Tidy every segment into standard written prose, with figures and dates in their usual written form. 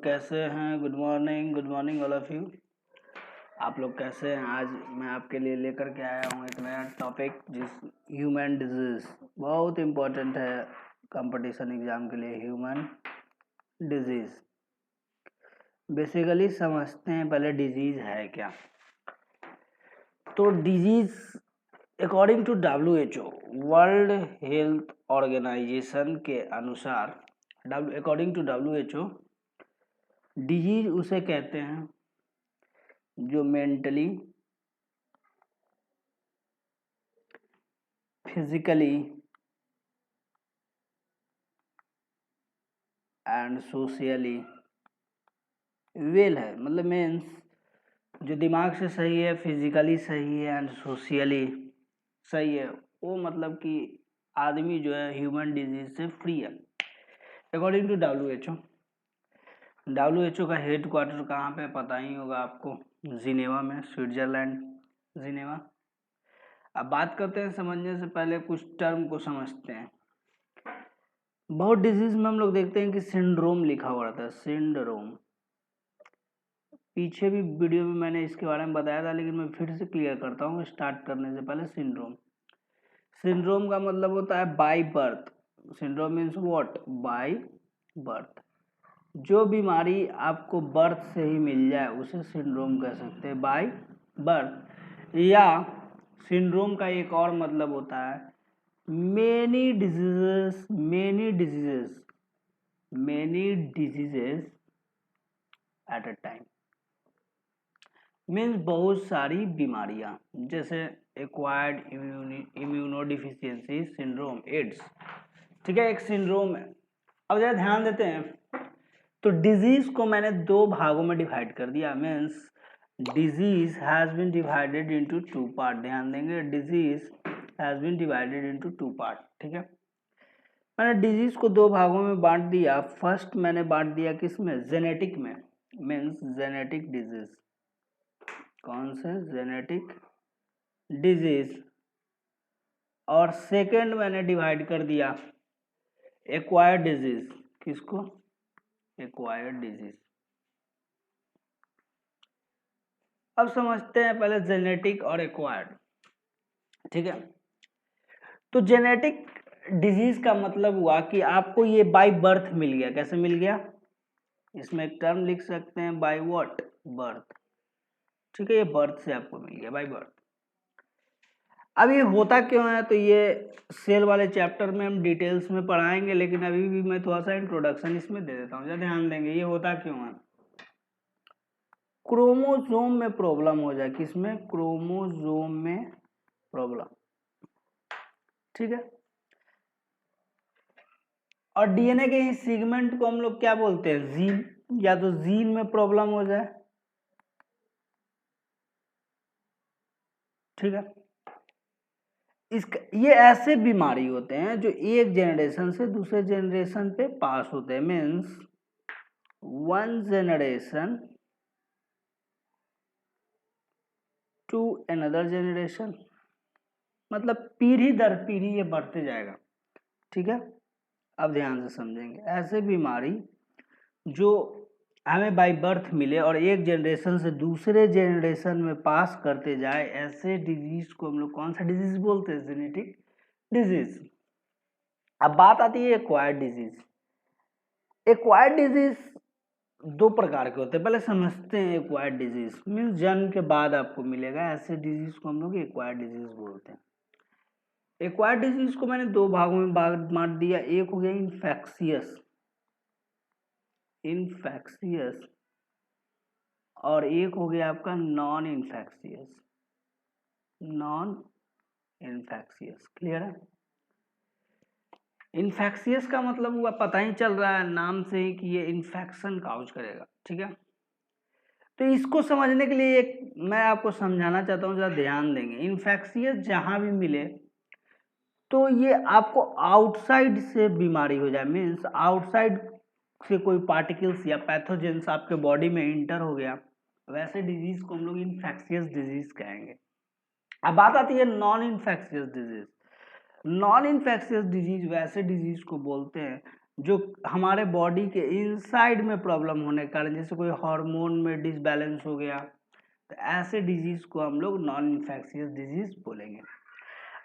कैसे हैं? Good morning all of you. आप लोग कैसे हैं? आज मैं आपके लिए लेकर के आया हूँ एक नया टॉपिक, जिस ह्यूमन डिजीज बहुत इम्पोर्टेंट है कंपटीशन एग्जाम के लिए। ह्यूमन डिजीज बेसिकली समझते हैं पहले डिजीज है क्या। तो disease according to WHO World Health Organization के अनुसार, अकॉर्डिंग टू WHO डिजीज उसे कहते हैं जो mentally, physically and socially well है। मतलब मीन्स जो दिमाग से सही है, फिजिकली सही है एंड सोशली सही है, वो मतलब कि आदमी जो है ह्यूमन डिजीज से फ्री है अकॉर्डिंग टू WHO। WHO का हेड क्वार्टर कहाँ पे पता ही होगा आपको, जिनेवा में, स्विट्जरलैंड, जिनेवा। अब बात करते हैं, समझने से पहले कुछ टर्म को समझते हैं। बहुत डिजीज में हम लोग देखते हैं कि सिंड्रोम लिखा हुआ रहता है, सिंड्रोम। पीछे भी वीडियो में मैंने इसके बारे में बताया था, लेकिन मैं फिर से क्लियर करता हूँ स्टार्ट करने से पहले। सिंड्रोम का मतलब होता है by birth. Syndrome means what? By birth. जो बीमारी आपको बर्थ से ही मिल जाए उसे सिंड्रोम कह सकते हैं, बाय बर्थ। या सिंड्रोम का एक और मतलब होता है many diseases at a time. Means बहुत सारी बीमारियां, जैसे एक्वायर्ड इम्यूनोडिफिशियंसी सिंड्रोम, एड्स। ठीक है, एक सिंड्रोम है। अब जरा ध्यान देते हैं, तो डिजीज को मैंने दो भागों में डिवाइड कर दिया। Means disease has been divided into two part. ध्यान देंगे, disease has been divided into two part. ठीक है, मैंने डिजीज को दो भागों में बांट दिया। फर्स्ट मैंने बांट दिया किस में? जेनेटिक में। Means genetic disease. कौन से? Genetic disease. और सेकंड मैंने डिवाइड कर दिया एक्वायर्ड डिजीज। किसको? Acquired disease. अब समझते हैं पहले जेनेटिक और एक्वायर्ड। ठीक है, तो जेनेटिक डिजीज का मतलब हुआ कि आपको ये बाय बर्थ मिल गया। कैसे मिल गया? इसमें एक टर्म लिख सकते हैं, बाय व्हाट? बर्थ। ठीक है, ये बर्थ से आपको मिल गया, बाय बर्थ। अब ये होता क्यों है, तो ये सेल वाले चैप्टर में हम डिटेल्स में पढ़ाएंगे, लेकिन अभी भी मैं थोड़ा सा इंट्रोडक्शन इसमें दे देता हूँ। जरा ध्यान देंगे, ये होता क्यों है। क्रोमोसोम में प्रॉब्लम हो जाए। किसमें? क्रोमोसोम में प्रॉब्लम। ठीक है, और डीएनए के इस सेगमेंट को हम लोग क्या बोलते हैं? जीन। या तो जीन में प्रॉब्लम हो जाए। ठीक है, इसका ये ऐसे बीमारी होते हैं जो एक जनरेशन से दूसरे जनरेशन पे पास होते हैं। Means one generation to another generation, मतलब पीढ़ी दर पीढ़ी ये बढ़ते जाएगा। ठीक है, अब ध्यान से समझेंगे। ऐसे बीमारी जो हमें बाय बर्थ मिले और एक जनरेशन से दूसरे जनरेशन में पास करते जाए, ऐसे डिजीज को हम लोग कौन सा डिजीज बोलते हैं? Genetic disease. अब बात आती है एक्वायर्ड डिजीज। एक्वायर्ड डिजीज दो प्रकार के होते हैं, पहले समझते हैं। एक्वायर्ड डिजीज मीन्स जन्म के बाद आपको मिलेगा, ऐसे डिजीज को हम लोग एक्वायर्ड डिजीज बोलते हैं। एक्वायर्ड डिजीज को मैंने दो भागों में बांट दिया। एक हो गया इन्फेक्शियस और एक हो गया आपका नॉन इन्फेक्शियस। क्लियर है? इन्फेक्शियस का मतलब हुआ, पता ही चल रहा है नाम से ही कि ये इन्फेक्शन काउज करेगा। ठीक है, तो इसको समझने के लिए एक मैं आपको समझाना चाहता हूँ, जरा ध्यान देंगे। इन्फेक्शियस जहां भी मिले तो ये आपको आउटसाइड से बीमारी हो जाए। मीन्स आउटसाइड से कोई पार्टिकल्स या पैथोजेंस आपके बॉडी में इंटर हो गया, वैसे डिजीज को हम लोग इन्फेक्शियस डिजीज कहेंगे। अब बात आती है non infectious disease. Non infectious disease वैसे डिजीज को बोलते हैं जो हमारे बॉडी के इनसाइड में प्रॉब्लम होने के कारण, जैसे कोई हार्मोन में डिसबैलेंस हो गया, तो ऐसे डिजीज को हम लोग नॉन इन्फेक्शियस डिजीज बोलेंगे।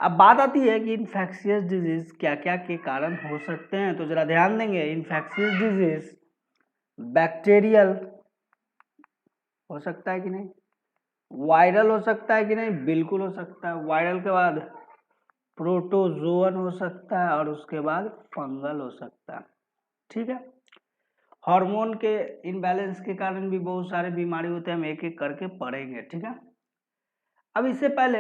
अब बात आती है कि इन्फेक्शियस डिजीज क्या क्या के कारण हो सकते हैं, तो जरा ध्यान देंगे। इन्फेक्शियस डिजीज बैक्टीरियल हो सकता है कि नहीं, वायरल हो सकता है कि नहीं, बिल्कुल हो सकता है। वायरल के बाद प्रोटोजोअन हो सकता है और उसके बाद फंगल हो सकता है। ठीक है, हार्मोन के इनबैलेंस के कारण भी बहुत सारे बीमारी होते हैं, हम एक एक करके पढ़ेंगे। ठीक है, अब इससे पहले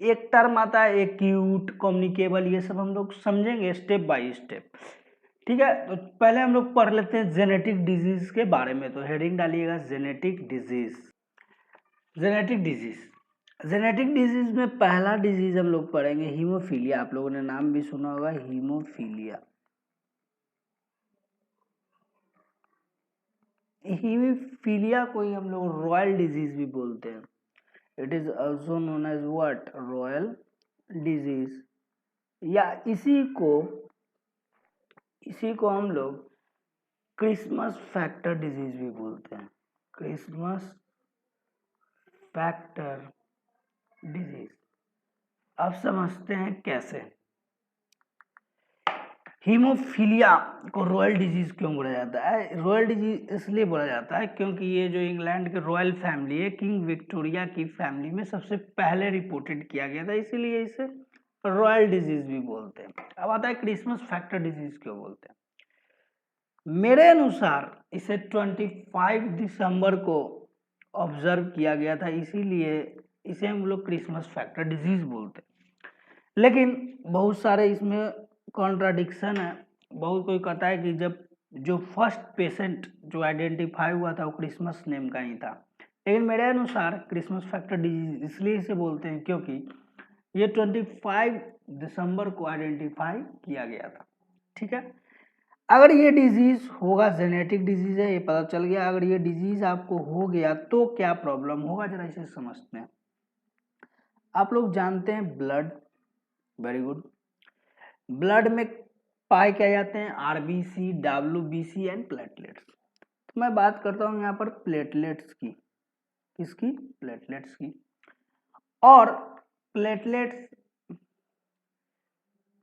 एक टर्म आता है एक्यूट, कम्युनिकेबल, ये सब हम लोग समझेंगे स्टेप बाय स्टेप। ठीक है, तो पहले हम लोग पढ़ लेते हैं जेनेटिक डिजीज के बारे में। तो हेडिंग डालिएगा genetic disease. Genetic disease, genetic disease में पहला डिजीज हम लोग पढ़ेंगे हीमोफीलिया। आप लोगों ने नाम भी सुना होगा हीमोफीलिया। हीमोफीलिया को ही हम लोग रॉयल डिजीज भी बोलते हैं। It is also known as what, royal disease, या इसी को हम लोग क्रिसमस फैक्टर डिजीज भी बोलते हैं। Christmas factor disease. अब समझते हैं कैसे। हीमोफीलिया को रॉयल डिजीज क्यों बोला जाता है? रॉयल डिजीज इसलिए बोला जाता है क्योंकि ये जो इंग्लैंड के रॉयल फैमिली है, किंग विक्टोरिया की फैमिली में सबसे पहले रिपोर्टेड किया गया था, इसीलिए इसे रॉयल डिजीज भी बोलते हैं। अब आता है क्रिसमस फैक्टर डिजीज क्यों बोलते हैं। मेरे अनुसार इसे 25 दिसंबर को ऑब्जर्व किया गया था, इसीलिए इसे हम लोग क्रिसमस फैक्टर डिजीज बोलते हैं। लेकिन बहुत सारे इसमें कॉन्ट्राडिक्शन है। बहुत कोई कहता है कि जब जो फर्स्ट पेशेंट जो आइडेंटिफाई हुआ था वो क्रिसमस नेम का ही था, लेकिन मेरे अनुसार क्रिसमस फैक्टर डिजीज इसलिए इसे बोलते हैं क्योंकि ये 25 दिसंबर को आइडेंटिफाई किया गया था। ठीक है, अगर ये डिजीज होगा, जेनेटिक डिजीज है, ये पता चल गया। अगर ये डिजीज आपको हो गया तो क्या प्रॉब्लम होगा, जरा इसे समझते हैं। आप लोग जानते हैं ब्लड, वेरी गुड, ब्लड में पाए क्या जाते हैं, आरबीसी, डब्ल्यूबीसी एंड प्लेटलेट्स। तो मैं बात करता हूं यहाँ पर प्लेटलेट्स की। किसकी? प्लेटलेट्स की। और प्लेटलेट्स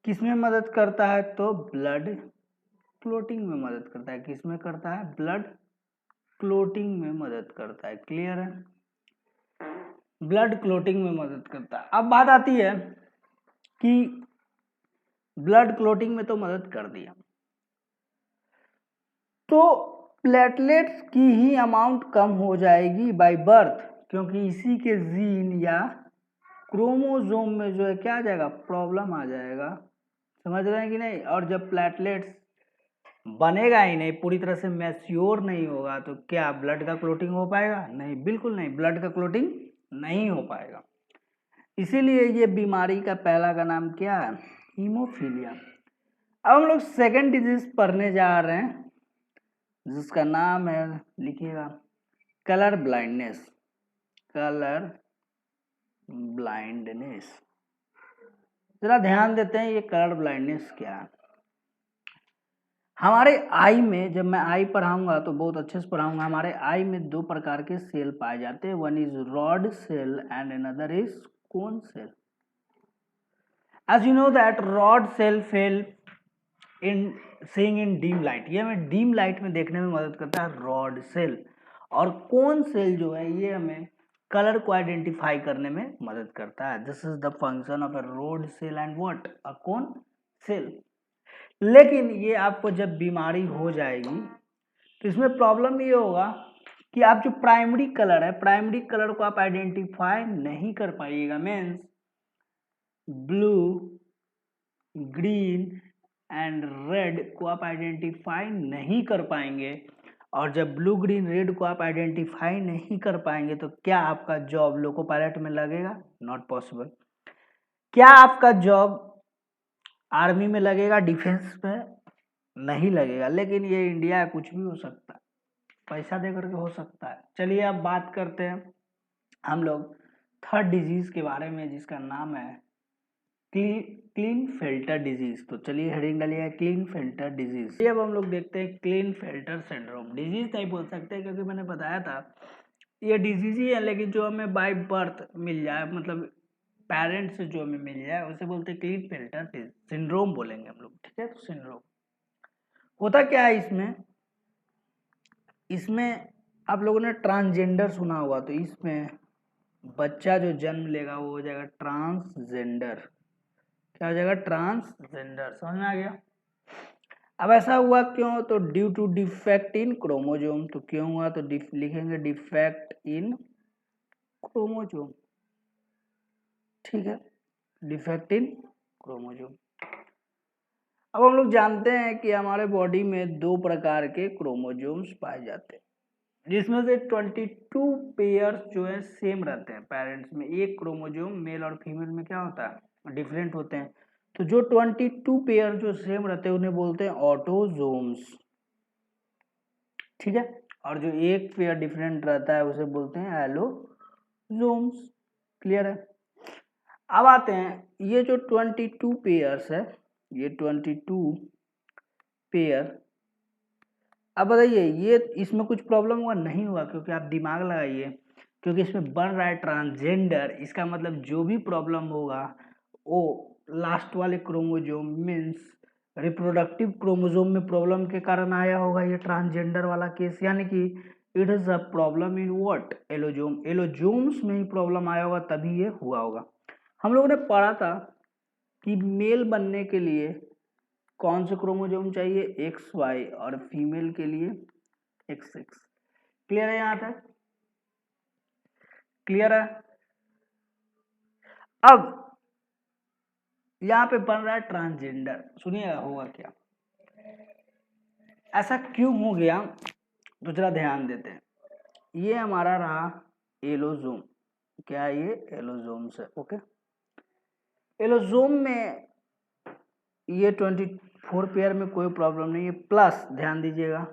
किसमें मदद करता है, तो ब्लड क्लोटिंग में मदद करता है। किसमें करता है? ब्लड क्लोटिंग में मदद करता है। क्लियर है, ब्लड क्लोटिंग में मदद करता है। अब बात आती है कि ब्लड क्लोटिंग में तो मदद कर दिया, तो प्लेटलेट्स की ही अमाउंट कम हो जाएगी बाय बर्थ, क्योंकि इसी के जीन या क्रोमोसोम में जो है क्या आ जाएगा, प्रॉब्लम आ जाएगा। समझ रहे हैं कि नहीं? और जब प्लेटलेट्स बनेगा ही नहीं, पूरी तरह से मैच्योर नहीं होगा, तो क्या ब्लड का क्लोटिंग हो पाएगा? नहीं, बिल्कुल नहीं, ब्लड का क्लोटिंग नहीं हो पाएगा। इसीलिए ये बीमारी का पहला का नाम क्या है, हीमोफीलिया। अब हम लोग सेकेंड डिजीज पढ़ने जा रहे हैं जिसका नाम है, लिखिएगा, कलर ब्लाइंडनेस। कलर ब्लाइंडनेस, जरा ध्यान देते हैं ये कलर ब्लाइंडनेस क्या है। हमारे आई में, जब मैं आई पढ़ाऊंगा तो बहुत अच्छे से पढ़ाऊंगा, हमारे आई में दो प्रकार के सेल पाए जाते हैं, one is rod cell and another is cone cell. As you know that rod cell fail in seeing in dim light, ये हमें डीम लाइट में देखने में मदद करता है रॉड सेल, और कोन सेल जो है ये हमें कलर को आइडेंटिफाई करने में मदद करता है। This is the function of a rod cell and what, a cone cell. लेकिन ये आपको जब बीमारी हो जाएगी तो इसमें प्रॉब्लम ये होगा कि आप जो प्राइमरी कलर है, प्राइमरी कलर को आप आइडेंटिफाई नहीं कर पाइएगा। Means blue, green and red को आप आइडेंटिफाई नहीं कर पाएंगे। और जब ब्लू, ग्रीन, रेड को आप आइडेंटिफाई नहीं कर पाएंगे तो क्या आपका जॉब लोको पायलट में लगेगा? Not possible. क्या आपका जॉब आर्मी में लगेगा, डिफेंस में? नहीं लगेगा। लेकिन ये इंडिया है, कुछ भी हो सकता है, पैसा दे करके हो सकता है। चलिए अब बात करते हैं हम लोग थर्ड डिजीज के बारे में जिसका नाम है क्लीनफेल्टर डिजीज। तो चलिए हेडिंग डालिए क्लीनफेल्टर डिजीज। अब हम लोग देखते हैं क्लीनफेल्टर सिंड्रोम। डिजीज नहीं बोल सकते क्योंकि मैंने बताया था ये डिजीज ही है, लेकिन जो हमें बाय बर्थ मिल जाए, मतलब पेरेंट्स से जो हमें मिल जाए, उसे बोलते हैं क्लीनफेल्टर सिंड्रोम बोलेंगे हम लोग, ठीक है। तो सिंड्रोम होता क्या है इसमें, आप लोगों ने ट्रांसजेंडर सुना होगा, तो इसमें बच्चा जो जन्म लेगा वो हो जाएगा ट्रांसजेंडर। क्या हो जाएगा? ट्रांसजेंडर। समझ में आ गया? अब ऐसा हुआ क्यों? तो due to defect in chromosome. तो क्यों हुआ? तो लिखेंगे डिफेक्ट इन क्रोमोजोम, ठीक है, डिफेक्ट इन क्रोमोजोम। अब हम लोग जानते हैं कि हमारे बॉडी में 2 प्रकार के क्रोमोजोम्स पाए जाते हैं, जिसमें से 22 पेयर्स जो है सेम रहते हैं पेरेंट्स में। एक क्रोमोजोम मेल और फीमेल में क्या होता है? डिफरेंट होते हैं। तो जो 22 पेयर जो सेम रहते हैं उन्हें बोलते हैं ऑटोजोम्स, ठीक है। और जो एक पेयर डिफरेंट रहता है उसे बोलते हैं एलोजोम्स। क्लियर है? अब आते हैं ये जो 22 पेयर्स है, ये 22 पेयर, अब बताइए ये इसमें कुछ प्रॉब्लम हुआ? नहीं हुआ, क्योंकि आप दिमाग लगाइए, क्योंकि इसमें बन रहा है ट्रांसजेंडर। इसका मतलब जो भी प्रॉब्लम होगा वो लास्ट वाले क्रोमोजोम मीन्स रिप्रोडक्टिव क्रोमोजोम में प्रॉब्लम के कारण आया होगा ये ट्रांसजेंडर वाला केस। यानी कि it is a problem in what? Allosome. Allosomes में ही प्रॉब्लम आया होगा, तभी ये हुआ होगा। हम लोगों ने पढ़ा था कि मेल बनने के लिए कौन से क्रोमोजोम चाहिए? XY, और फीमेल के लिए XX। क्लियर है यहां तक? क्लियर है? अब यहां पे बन रहा है ट्रांसजेंडर। सुनिए होगा क्या, ऐसा क्यों हो गया, तो जरा ध्यान देते हैं। ये हमारा रहा एलोजोम। क्या है ये? एलोजोम्स है, ओके। एलोजोम में ये 24 पेयर में कोई प्रॉब्लम नहीं है। प्लस ध्यान दीजिएगा,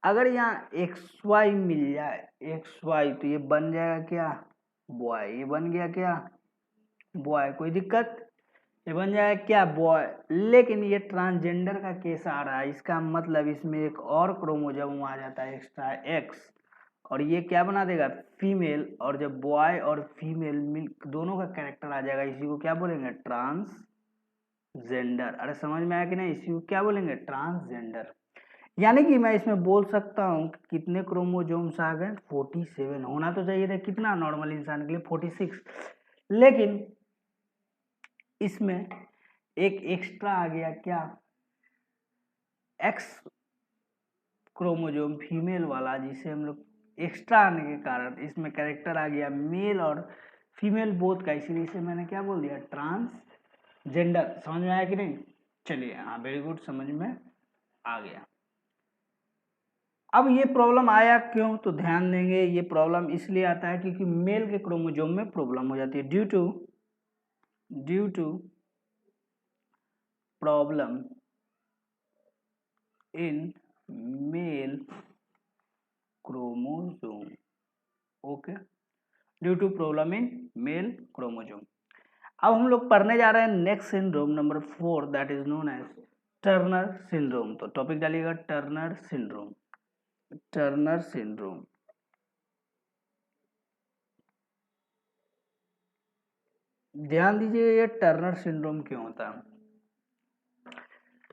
अगर यहाँ XY मिल जाए, XY, तो ये बन जाएगा क्या? बॉय। ये बन गया क्या? बॉय। कोई दिक्कत? ये बन जाएगा क्या? बॉय। लेकिन ये ट्रांसजेंडर का केस आ रहा है, इसका मतलब इसमें एक और क्रोमोजोम आ जाता है एक्स्ट्रा X, और ये क्या बना देगा? फीमेल। और जब बॉय और फीमेल मिल दोनों का कैरेक्टर आ जाएगा, इसी को क्या बोलेंगे? ट्रांसजेंडर। अरे समझ में आया कि नहीं? इसी को क्या बोलेंगे? ट्रांसजेंडर। यानी कि मैं इसमें बोल सकता हूँ कि कितने क्रोमोजोम्स आ गए? 47। होना तो चाहिए था कितना नॉर्मल इंसान के लिए? 46। लेकिन इसमें एक एक्स्ट्रा आ गया, क्या? एक्स क्रोमोजोम फीमेल वाला, जिसे हम लोग एक्स्ट्रा आने के कारण इसमें कैरेक्टर आ गया मेल और फीमेल बोथ का, इसीलिए इसे मैंने क्या बोल दिया? ट्रांसजेंडर। समझ में आया कि नहीं? चलिए, हाँ, वेरी गुड, समझ में आ गया। अब ये प्रॉब्लम आया क्यों? तो ध्यान देंगे, ये प्रॉब्लम इसलिए आता है क्योंकि मेल के क्रोमोजोम में प्रॉब्लम हो जाती है due to problem in male chromosome, okay, due to problem in male chromosome. अब हम लोग पढ़ने जा रहे हैं next syndrome number 4, that is known as Turner syndrome. तो टॉपिक डालिएगा टर्नर सिंड्रोम। टर्नर सिंड्रोम, ध्यान दीजिए ये टर्नर सिंड्रोम क्यों होता है।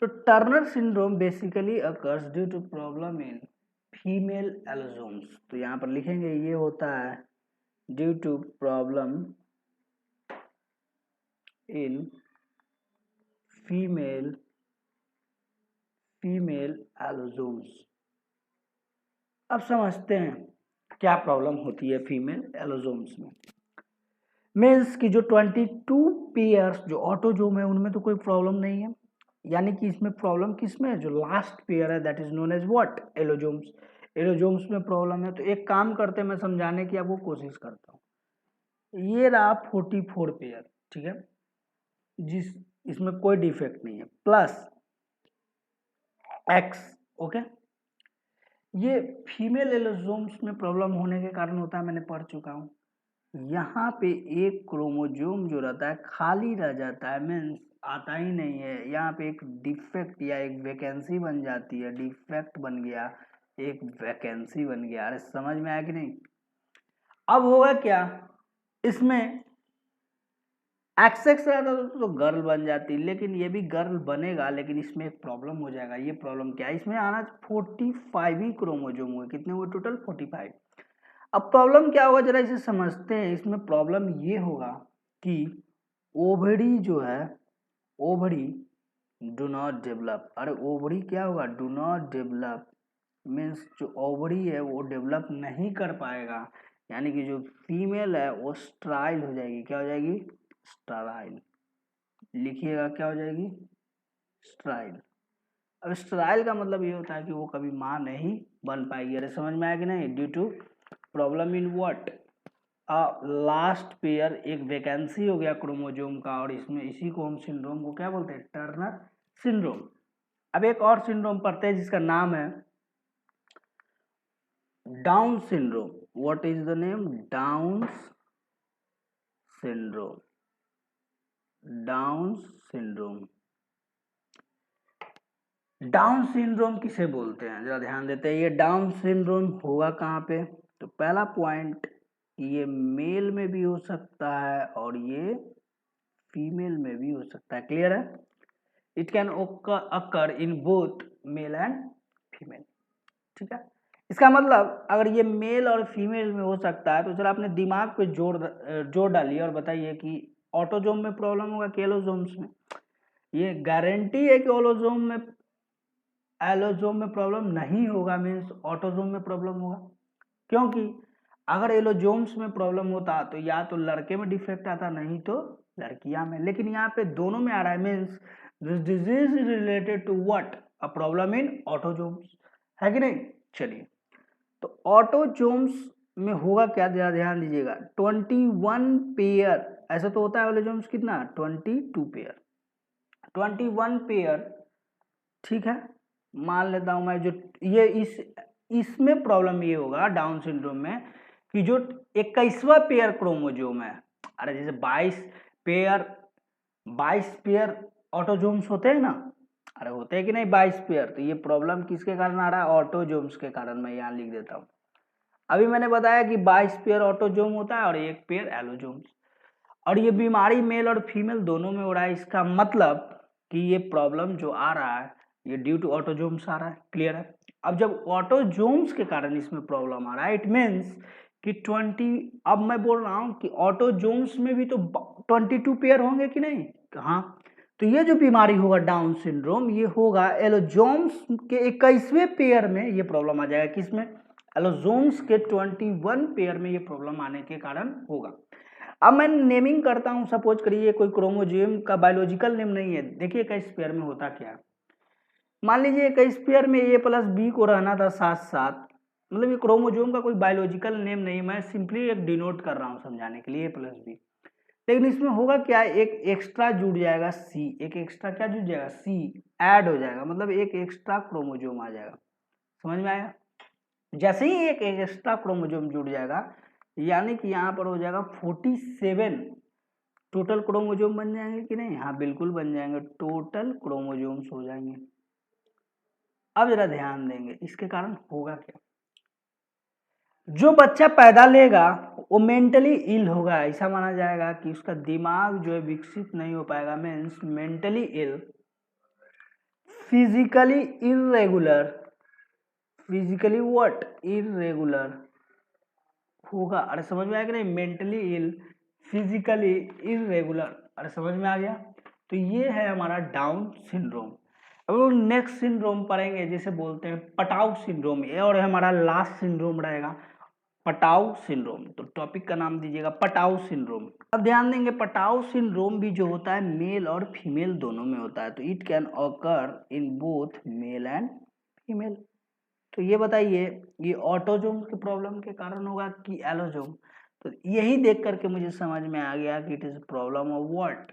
तो Turner syndrome basically occurs due to problem in female allosomes. तो यहाँ पर लिखेंगे ये होता है due to problem in female allosomes. अब समझते हैं क्या प्रॉब्लम होती है फीमेल एलोसोम्स में। मीन्स की जो 22 पेयर्स जो ऑटोजोम है उनमें तो कोई प्रॉब्लम नहीं है, यानी कि इसमें प्रॉब्लम किसमें है? जो लास्ट पेयर है, that is known as what? Allosomes. Allosomes में प्रॉब्लम है। तो एक काम करते हैं, मैं समझाने की आपको कोशिश करता हूँ। ये रहा 44 पेयर, ठीक है, जिस इसमें कोई डिफेक्ट नहीं है, प्लस X, ओके। ये फीमेल एलोजोम्स में प्रॉब्लम होने के कारण होता है, मैंने पढ़ चुका हूँ। यहाँ पे एक क्रोमोजोम जो रहता है खाली रह जाता है, मीन्स आता ही नहीं है। यहाँ पे एक डिफेक्ट या एक वैकेंसी बन जाती है, डिफेक्ट बन गया, एक वैकेंसी बन गया। अरे समझ में आया कि नहीं? अब होगा क्या, इसमें एक्सेक्स रहता तो गर्ल बन जाती, लेकिन ये भी गर्ल बनेगा, लेकिन इसमें एक प्रॉब्लम हो जाएगा। ये प्रॉब्लम क्या है, इसमें आना 45 ही क्रोमोजोम हुए। कितने हुए टोटल? 45। अब प्रॉब्लम क्या होगा जरा इसे समझते हैं। इसमें प्रॉब्लम ये होगा कि ओवरी जो है, ओवरी डू नॉट डेवलप। अरे ओवरी क्या होगा? डू नॉट डेवलप, मीन्स जो ओवरी है वो डेवलप नहीं कर पाएगा, यानी कि जो फीमेल है वो स्टराइल हो जाएगी। क्या हो जाएगी? स्टराइल। लिखिएगा क्या हो जाएगी? स्टराइल। अब स्टराइल का मतलब ये होता है कि वो कभी माँ नहीं बन पाएगी। अरे समझ में आया कि नहीं? Due to problem in what? Last pair, एक वैकेंसी हो गया क्रोमोजोम का, और इसमें इसी को हम सिंड्रोम को क्या बोलते हैं? Turner syndrome. अब एक और सिंड्रोम पढ़ते हैं जिसका नाम है down syndrome. What is the name? Down syndrome. Down syndrome. Down syndrome किसे बोलते हैं जरा ध्यान देते हैं। ये डाउन सिंड्रोम होगा कहाँ पे? तो पहला पॉइंट, ये मेल में भी हो सकता है और ये फीमेल में भी हो सकता है। क्लियर है? It can occur in both male and female. ठीक है, इसका मतलब अगर ये मेल और फीमेल में हो सकता है तो जरा अपने दिमाग पे जोर डालिए और बताइए कि ऑटोजोम में प्रॉब्लम होगा कि एलोजोम्स में? ये गारंटी है कि ओलोजोम में, एलोजोम में प्रॉब्लम नहीं होगा, मीन्स ऑटोजोम में प्रॉब्लम होगा। क्योंकि अगर एलोजोम्स में प्रॉब्लम होता तो या तो लड़के में डिफेक्ट आता, नहीं तो लड़कियां में, लेकिन यहाँ पे दोनों में आ रहा है। Means this disease is related to what? A problem in autosomes, है कि नहीं? चलिए, तो ऑटोजोम्स में होगा क्या, जरा ध्यान दीजिएगा। 21 पेयर, ऐसा तो होता है एलोजोम्स कितना? 22 पेयर। 21 पेयर, ठीक है, मान लेता हूं मैं। जो ये इसमें प्रॉब्लम ये होगा डाउन सिंड्रोम में कि जो 21वां पेयर क्रोमोजोम है, अरे जैसे 22 पेयर ऑटोजोम्स होते हैं ना, अरे होते हैं कि नहीं 22 पेयर? तो ये प्रॉब्लम किसके कारण आ रहा है? ऑटोजोम्स के कारण। मैं यहाँ लिख देता हूँ। अभी मैंने बताया कि 22 पेयर ऑटोजोम होता है और 1 पेयर एलोजोम्स, और ये बीमारी मेल और फीमेल दोनों में हो रहा है। इसका मतलब कि ये प्रॉब्लम जो आ रहा है ये ड्यू टू ऑटोजोम्स आ रहा है। क्लियर है? अब जब ऑटोजोम्स के कारण इसमें प्रॉब्लम आ रहा है, इट मीन्स कि 20, अब मैं बोल रहा हूँ कि ऑटोजोम्स में भी तो 22 पेयर होंगे कि नहीं? हाँ, तो ये जो बीमारी होगा डाउन सिंड्रोम, ये होगा एलोजोम्स के 21वें पेयर में ये प्रॉब्लम आ जाएगा। किसमें? एलोजोम्स के 21 पेयर में ये प्रॉब्लम आने के कारण होगा। अब मैं नेमिंग करता हूं, सपोज करिए कोई क्रोमोजोम का बायोलॉजिकल नेम नहीं है। देखिए 21 पेयर में होता क्या है। मान लीजिए 21 पेयर में ए प्लस बी को रहना था साथ साथ, मतलब ये क्रोमोजोम का कोई बायोलॉजिकल नेम नहीं, मैं सिंपली एक डिनोट कर रहा हूं समझाने के लिए, ए प्लस बी। लेकिन इसमें होगा क्या, एक एक्स्ट्रा जुड़ जाएगा सी। एक एक्स्ट्रा क्या जुड़ जाएगा? सी ऐड हो जाएगा, मतलब एक एक्स्ट्रा क्रोमोजोम आ जाएगा। समझ में आया? जैसे ही एक एक्स्ट्रा क्रोमोजोम जुड़ जाएगा, यानी कि यहाँ पर हो जाएगा 47 टोटल क्रोमोजोम बन जाएंगे कि नहीं? हाँ बिल्कुल बन जाएंगे, टोटल क्रोमोजोम्स हो जाएंगे। अब जरा ध्यान देंगे इसके कारण होगा क्या। जो बच्चा पैदा लेगा वो मेंटली इल होगा, ऐसा माना जाएगा कि उसका दिमाग जो है विकसित नहीं हो पाएगा। Means mentally ill, physically irregular, physically what? Irregular होगा। अरे समझ में आया कि नहीं? Mentally ill, physically irregular. अरे समझ में आ गया? तो ये है हमारा डाउन सिंड्रोम। अब लोग नेक्स्ट सिंड्रोम पढ़ेंगे जिसे बोलते हैं पटाउ सिंड्रोम, ये और हमारा लास्ट सिंड्रोम रहेगा पटाउ सिंड्रोम। तो टॉपिक का नाम दीजिएगा पटाउ सिंड्रोम। अब ध्यान देंगे, पटाउ सिंड्रोम भी जो होता है मेल और फीमेल दोनों में होता है। तो it can occur in both male and female. तो ये बताइए, ये ऑटोजोम के प्रॉब्लम के कारण होगा कि एलोजोम? तो यही देख करके मुझे समझ में आ गया कि it is problem of what?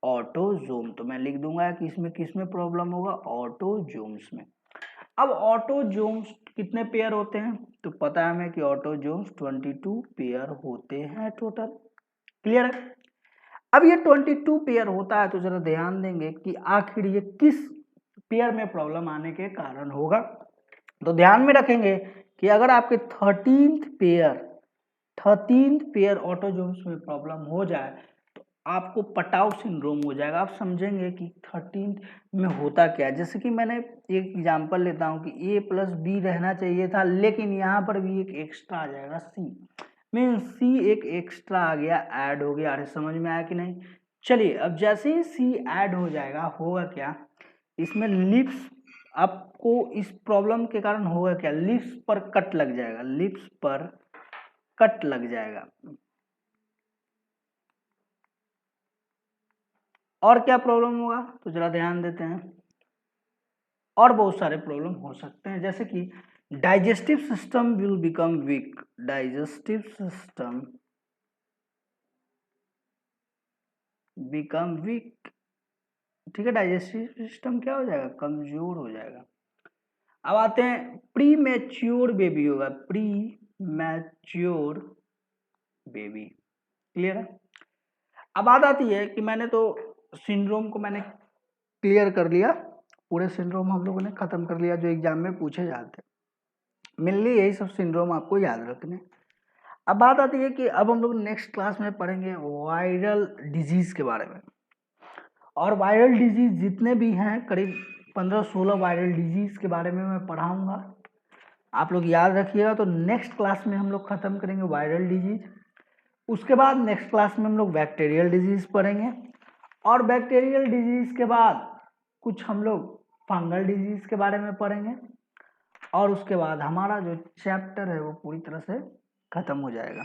Autosome. तो मैं लिख दूंगा कि इसमें किसमें प्रॉब्लम होगा? ऑटोजोम्स में। अब ऑटोजोम्स कितने पेयर होते हैं? तो पता है हमें कि ऑटोजोम्स 22 पेयर होते हैं टोटल। क्लियर है? अब ये 22 पेयर होता है तो जरा ध्यान देंगे कि आखिर ये किस पेयर में प्रॉब्लम आने के कारण होगा। तो ध्यान में रखेंगे कि अगर आपके 13th पेयर ऑटोजोम्स में प्रॉब्लम हो जाए तो आपको पटाव सिंड्रोम हो जाएगा। आप समझेंगे कि 13th में होता क्या है। जैसे कि मैंने एक एग्जांपल लेता हूं कि a प्लस बी रहना चाहिए था, लेकिन यहाँ पर भी एक एक्स्ट्रा आ जाएगा c, मीन c एक एक्स्ट्रा आ गया, ऐड हो गया। अरे समझ में आया कि नहीं? चलिए, अब जैसे ही c ऐड हो जाएगा होगा क्या, इसमें लिप्स, आपको इस प्रॉब्लम के कारण होगा क्या, लिप्स पर कट लग जाएगा, लिप्स पर कट लग जाएगा। और क्या प्रॉब्लम होगा तो जरा ध्यान देते हैं। और बहुत सारे प्रॉब्लम हो सकते हैं, जैसे कि digestive system will become weak, digestive system become weak. ठीक है, डाइजेस्टिव सिस्टम क्या हो जाएगा, कमजोर हो जाएगा। अब आते हैं प्री मैच्योर बेबी होगा, प्री मैच्योर बेबी। क्लियर है? अब बात आती है कि मैंने तो सिंड्रोम को मैंने क्लियर कर लिया, पूरे सिंड्रोम हम लोगों ने खत्म कर लिया जो एग्जाम में पूछे जाते हैं। मेनली यही सब सिंड्रोम आपको याद रखने। अब बात आती है कि अब हम लोग नेक्स्ट क्लास में पढ़ेंगे वायरल डिजीज के बारे में। और वायरल डिजीज जितने भी हैं, करीब 15-16 वायरल डिजीज के बारे में मैं पढ़ाऊंगा, आप लोग याद रखिएगा। तो नेक्स्ट क्लास में हम लोग खत्म करेंगे वायरल डिजीज। उसके बाद नेक्स्ट क्लास में हम लोग बैक्टीरियल डिजीज पढ़ेंगे, और बैक्टीरियल डिजीज के बाद कुछ हम लोग फंगल डिजीज के बारे में पढ़ेंगे, और उसके बाद हमारा जो चैप्टर है वो पूरी तरह से खत्म हो जाएगा।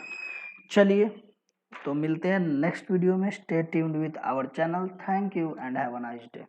चलिए, तो मिलते हैं नेक्स्ट वीडियो में। Stay tuned with our channel. Thank you and have a nice day.